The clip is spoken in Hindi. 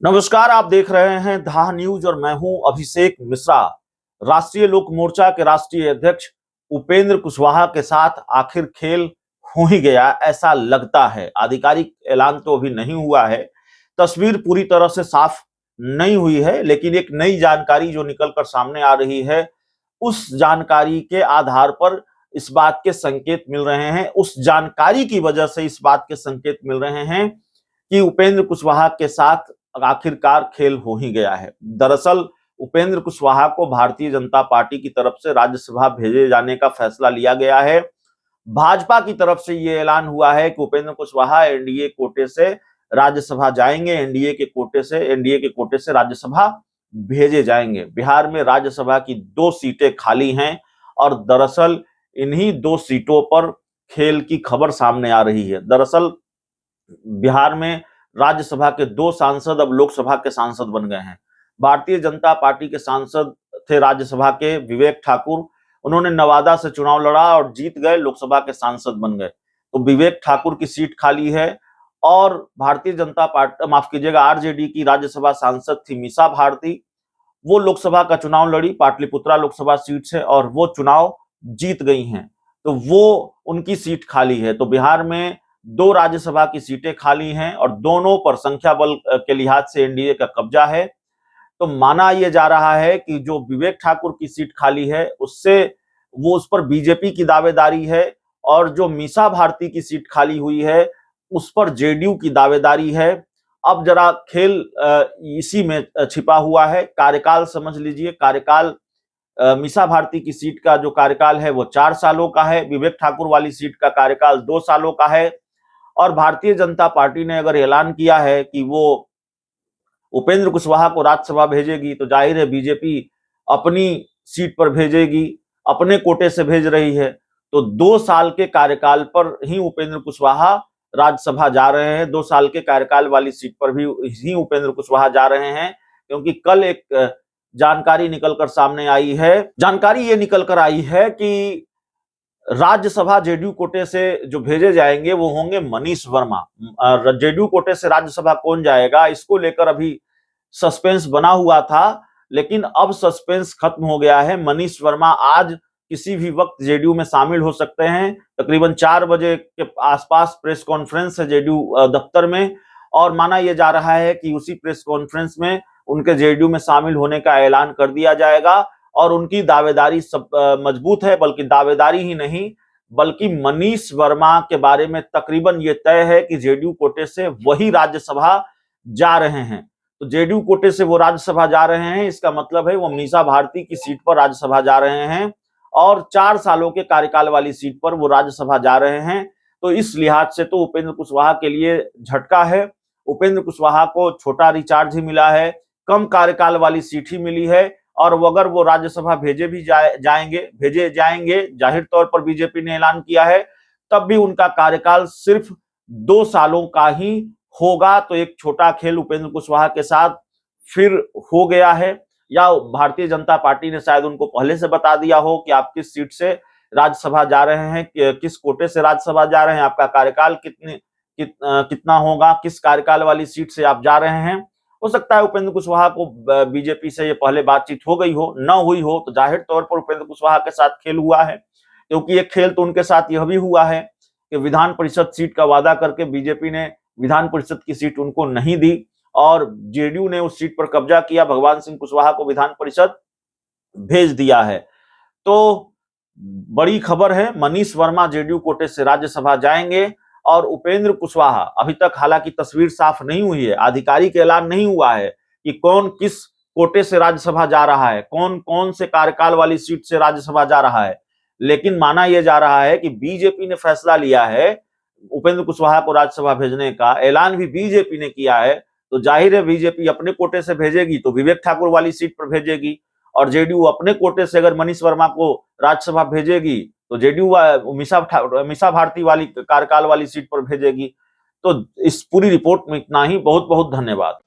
नमस्कार, आप देख रहे हैं धा न्यूज और मैं हूं अभिषेक मिश्रा। राष्ट्रीय लोक मोर्चा के राष्ट्रीय अध्यक्ष उपेंद्र कुशवाहा के साथ आखिर खेल हो ही गया, ऐसा लगता है। आधिकारिक ऐलान तो अभी नहीं हुआ है, तस्वीर पूरी तरह से साफ नहीं हुई है, लेकिन एक नई जानकारी जो निकलकर सामने आ रही है, उस जानकारी के आधार पर इस बात के संकेत मिल रहे हैं, उस जानकारी की वजह से इस बात के संकेत मिल रहे हैं कि उपेंद्र कुशवाहा के साथ आखिरकार खेल हो ही गया है। दरअसल उपेंद्र कुशवाहा को भारतीय जनता पार्टी की तरफ से राज्यसभा भेजे जाने का फैसला लिया गया है। भाजपा की तरफ से यह ऐलान हुआ है कि उपेंद्र कुशवाहा एनडीए कोटे से राज्यसभा जाएंगे, एनडीए के कोटे से राज्यसभा भेजे जाएंगे। बिहार में राज्यसभा की 2 सीटें खाली हैं और दरअसल इन्हीं 2 सीटों पर खेल की खबर सामने आ रही है। दरअसल बिहार में राज्यसभा के 2 सांसद अब लोकसभा के सांसद बन गए हैं। भारतीय जनता पार्टी के सांसद थे राज्यसभा के विवेक ठाकुर, उन्होंने नवादा से चुनाव लड़ा और जीत गए, लोकसभा के सांसद बन गए। तो विवेक ठाकुर की सीट खाली है और भारतीय जनता पार्टी, माफ कीजिएगा, आरजेडी की राज्यसभा सांसद थी मीसा भारती, वो लोकसभा का चुनाव लड़ी पाटलिपुत्रा लोकसभा सीट से और वो चुनाव जीत गई हैं। तो वो उनकी सीट खाली है। तो बिहार में 2 राज्यसभा की सीटें खाली हैं और दोनों पर संख्या बल के लिहाज से एनडीए का कब्जा है। तो माना यह जा रहा है कि जो विवेक ठाकुर की सीट खाली है उससे उस पर बीजेपी की दावेदारी है और जो मीसा भारती की सीट खाली हुई है उस पर जेडीयू की दावेदारी है। अब जरा खेल इसी में छिपा हुआ है। कार्यकाल समझ लीजिए, कार्यकाल मीसा भारती की सीट का जो कार्यकाल है वो 4 सालों का है, विवेक ठाकुर वाली सीट का कार्यकाल 2 सालों का है। और भारतीय जनता पार्टी ने अगर ऐलान किया है कि वो उपेंद्र कुशवाहा को राज्यसभा भेजेगी तो जाहिर है बीजेपी अपनी सीट पर भेजेगी, अपने कोटे से भेज रही है। तो 2 साल के कार्यकाल पर ही उपेंद्र कुशवाहा राज्यसभा जा रहे हैं, 2 साल के कार्यकाल वाली सीट पर भी ही उपेंद्र कुशवाहा जा रहे हैं। क्योंकि कल एक जानकारी निकलकर सामने आई है, जानकारी ये निकलकर आई है कि राज्यसभा जेडीयू कोटे से जो भेजे जाएंगे वो होंगे मनीष वर्मा। जेडीयू कोटे से राज्यसभा कौन जाएगा, इसको लेकर अभी सस्पेंस बना हुआ था, लेकिन अब सस्पेंस खत्म हो गया है। मनीष वर्मा आज किसी भी वक्त जेडीयू में शामिल हो सकते हैं। तकरीबन 4 बजे के आसपास प्रेस कॉन्फ्रेंस है जेडीयू दफ्तर में और माना यह जा रहा है कि उसी प्रेस कॉन्फ्रेंस में उनके जेडीयू में शामिल होने का ऐलान कर दिया जाएगा। और उनकी दावेदारी सब मजबूत है, बल्कि दावेदारी ही नहीं बल्कि मनीष वर्मा के बारे में तकरीबन ये तय है कि जेडीयू कोटे से वही राज्यसभा जा रहे हैं। तो जेडीयू कोटे से वो राज्यसभा जा रहे हैं, इसका मतलब है वो मीसा भारती की सीट पर राज्यसभा जा रहे हैं और 4 सालों के कार्यकाल वाली सीट पर वो राज्यसभा जा रहे हैं। तो इस लिहाज से तो उपेंद्र कुशवाहा के लिए झटका है। उपेंद्र कुशवाहा को छोटा रिचार्ज ही मिला है, कम कार्यकाल वाली सीट ही मिली है और अगर वो राज्यसभा भेजे जाएंगे, जाहिर तौर पर बीजेपी ने ऐलान किया है, तब भी उनका कार्यकाल सिर्फ 2 सालों का ही होगा। तो एक छोटा खेल उपेंद्र कुशवाहा के साथ फिर हो गया है, या भारतीय जनता पार्टी ने शायद उनको पहले से बता दिया हो कि आप किस सीट से राज्यसभा जा रहे हैं, किस कोटे से राज्यसभा जा रहे हैं, आपका कार्यकाल कितना होगा, किस कार्यकाल वाली सीट से आप जा रहे हैं। हो सकता है उपेंद्र कुशवाहा को बीजेपी से ये पहले बातचीत हो गई हो, न हुई हो, तो जाहिर तौर पर उपेंद्र कुशवाहा के साथ खेल हुआ है। क्योंकि एक खेल तो उनके साथ यह भी हुआ है कि विधान परिषद सीट का वादा करके बीजेपी ने विधान परिषद की सीट उनको नहीं दी और जेडीयू ने उस सीट पर कब्जा किया, भगवान सिंह कुशवाहा को विधान परिषद भेज दिया है। तो बड़ी खबर है, मनीष वर्मा जेडीयू कोटे से राज्यसभा जाएंगे और उपेंद्र कुशवाहा, अभी तक हालांकि तस्वीर साफ नहीं हुई है, आधिकारिक ऐलान नहीं हुआ है कि कौन किस कोटे से राज्यसभा जा रहा है, कौन कौन से कार्यकाल वाली सीट से राज्यसभा जा रहा है, लेकिन माना यह जा रहा है कि बीजेपी ने फैसला लिया है उपेंद्र कुशवाहा को राज्यसभा भेजने का, ऐलान भी बीजेपी ने किया है। तो जाहिर है बीजेपी अपने कोटे से भेजेगी तो विवेक ठाकुर वाली सीट पर भेजेगी और जेडीयू अपने कोटे से अगर मनीष वर्मा को राज्यसभा भेजेगी तो जेडीयू मीसा भारती वाली कार्यकाल वाली सीट पर भेजेगी। तो इस पूरी रिपोर्ट में इतना ही। बहुत बहुत धन्यवाद।